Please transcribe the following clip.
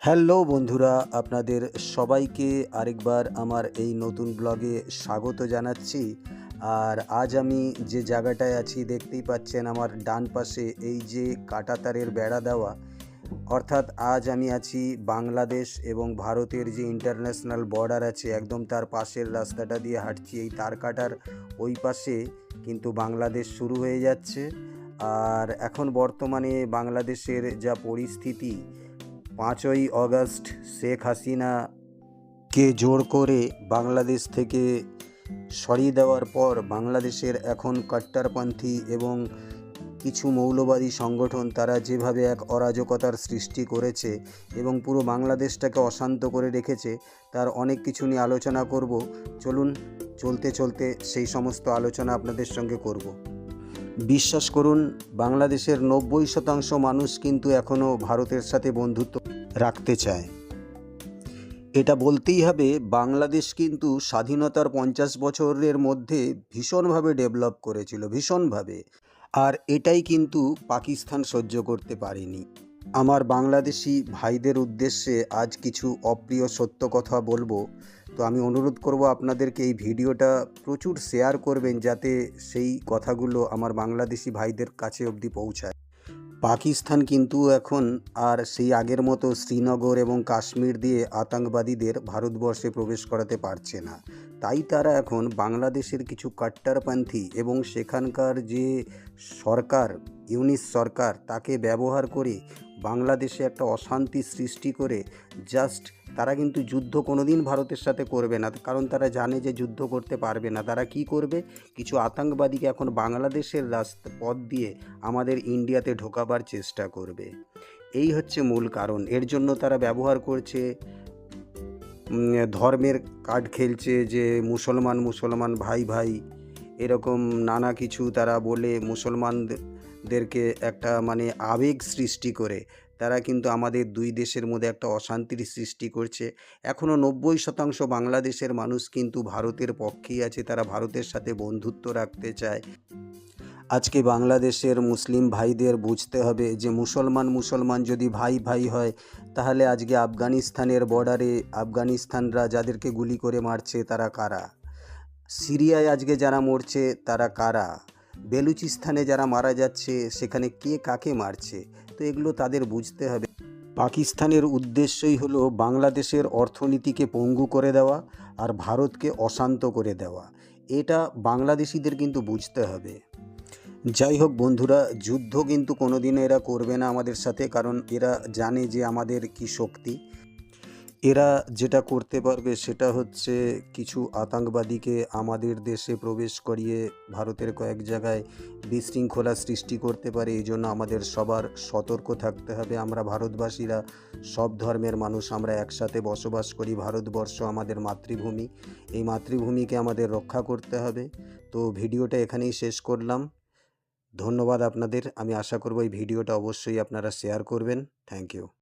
Hello বন্ধুরা, আপনাদের সবাইকে আরেকবার আমার এই নতুন ব্লগে স্বাগত জানাচ্ছি। আর আজ আমি যে জায়গাটায় আছি দেখতেই পাচ্ছেন আমার ডান পাশে এই যে কাঁটাতারের বেড়া দেওয়া, অর্থাৎ আজ আমি আছি বাংলাদেশ এবং ভারতের যে ইন্টারন্যাশনাল বর্ডার আছে একদম তার পাশের রাস্তাটা দিয়ে হাঁটছি। এই তার কাটার ওই পাশে কিন্তু বাংলাদেশ শুরু হয়ে যাচ্ছে। আর এখন বর্তমানে বাংলাদেশের যা পরিস্থিতি, 5ই অগস্ট শেখ হাসিনাকে জোর করে বাংলাদেশ থেকে সরিয়ে দেওয়ার পর বাংলাদেশের এখন কট্টরপন্থী এবং কিছু মৌলবাদী সংগঠন তারা যেভাবে এক অরাজকতার সৃষ্টি করেছে এবং পুরো বাংলাদেশটাকে অশান্ত করে রেখেছে, তার অনেক কিছু নিয়ে আলোচনা করব। চলুন, চলতে চলতে সেই সমস্ত আলোচনা আপনাদের সঙ্গে করব। বিশ্বাস করুন, বাংলাদেশের 90% মানুষ কিন্তু এখনও ভারতের সাথে বন্ধুত্ব রাখতে চায়। এটা বলতেই হবে, বাংলাদেশ কিন্তু স্বাধীনতার 50 বছরের মধ্যে ভীষণভাবে ডেভেলপ করেছিল, ভীষণভাবে। আর এটাই কিন্তু পাকিস্তান সহ্য করতে পারেনি। আমার বাংলাদেশি ভাইদের উদ্দেশ্যে আজ কিছু অপ্রিয় সত্য কথা বলবো। তো আমি অনুরোধ করব আপনাদেরকে এই ভিডিওটা প্রচুর শেয়ার করবেন, যাতে সেই কথাগুলো আমার বাংলাদেশি ভাইদের কাছে অবধি পৌঁছায়। পাকিস্তান কিন্তু এখন আর সেই আগের মতো শ্রীনগর এবং কাশ্মীর দিয়ে আতঙ্কবাদীদের ভারতবর্ষে প্রবেশ করাতে পারছে না। তাই তারা এখন বাংলাদেশের কিছু কট্টরপন্থী এবং সেখানকার যে সরকার, ইউনিস সরকার, তাকে ব্যবহার করে বাংলাদেশে একটা অশান্তি সৃষ্টি করে জাস্ট তারা কিন্তু যুদ্ধ কোনোদিন ভারতের সাথে করবে না, কারণ তারা জানে যে যুদ্ধ করতে পারবে না। তারা কি করবে? কিছু আতঙ্কবাদীকে এখন বাংলাদেশের পথ দিয়ে আমাদের ইন্ডিয়াতে ঢোকাবার চেষ্টা করবে। এই হচ্ছে মূল কারণ। এর জন্য তারা ব্যবহার করছে ধর্মের কার্ড খেলছে, যে মুসলমান মুসলমান ভাই ভাই, এরকম নানা কিছু তারা বলে মুসলমানদেরকে একটা আবেগ সৃষ্টি করে তারা কিন্তু আমাদের দুই দেশের মধ্যে একটা অশান্তির সৃষ্টি করছে। এখনও 90% বাংলাদেশের মানুষ কিন্তু ভারতের পক্ষেই আছে, তারা ভারতের সাথে বন্ধুত্ব রাখতে চায়। আজকে বাংলাদেশের মুসলিম ভাইদের বুঝতে হবে যে মুসলমান যদি ভাই ভাই হয়, তাহলে আজকে আফগানিস্তানের বর্ডারে আফগানিস্তানরা যাদেরকে গুলি করে মারছে তারা কারা? সিরিয়ায় আজকে যারা মরছে তারা কারা? বেলুচিস্তানে যারা মারা যাচ্ছে সেখানে কে কাকে মারছে? তো এগুলো তাদের বুঝতে হবে। পাকিস্তানের উদ্দেশ্যই হলো বাংলাদেশের অর্থনীতিকে পঙ্গু করে দেওয়া আর ভারতকে অশান্ত করে দেওয়া। এটা বাংলাদেশিদের কিন্তু বুঝতে হবে। যাই হোক বন্ধুরা, যুদ্ধ কিন্তু কোনোদিনও এরা করবে না আমাদের সাথে, কারণ এরা জানে যে আমাদের কি শক্তি। এরা যেটা করতে পারবে সেটা হচ্ছে কিছু আতঙ্কবাদীকে আমাদের দেশে প্রবেশ করিয়ে ভারতের কয়েক জায়গায় বিশৃঙ্খলা সৃষ্টি করতে পারে। এই জন্য আমাদের সবার সতর্ক থাকতে হবে। আমরা ভারতবাসীরা সব ধর্মের মানুষ, আমরা একসাথে বসবাস করি। ভারতবর্ষ আমাদের মাতৃভূমি, এই মাতৃভূমিকে আমাদের রক্ষা করতে হবে। তো ভিডিওটা এখানেই শেষ করলাম। ধন্যবাদ আপনাদের। আমি আশা করব এই ভিডিওটা অবশ্যই আপনারা শেয়ার করবেন। Thank you.